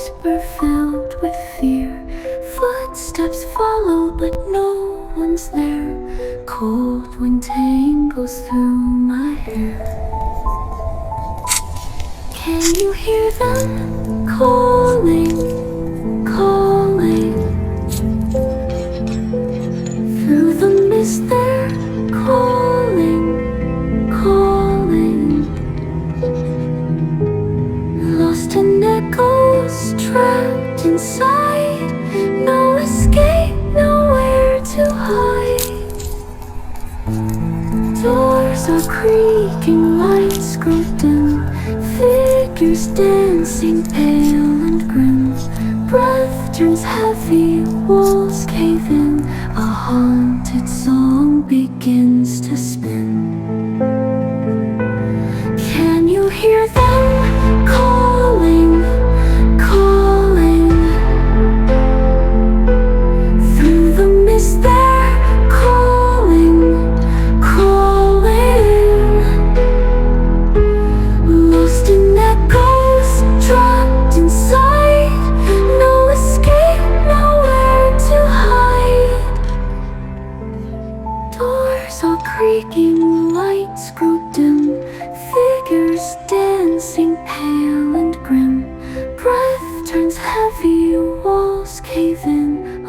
whisper filled with fear. Footsteps follow, but no one's there. Cold wind tangles through my hair. Can you hear them calling, calling? Through the mist they're calling, calling. Lost in echoes, trapped inside. No escape, nowhere to hide. Doors are creaking, lights grow dim. Figures dancing, pale and grim. Breath turns heavy, walls cave in. A haunted song begins to spin. Can you hear them calling, calling? Through the mist they're calling, calling. Lost in echoes, trapped inside. No escape, nowhere to hide. Doors are creaking, lights grow dim. Figures dancing, pale and grim. Breath turns heavy, walls cave in. A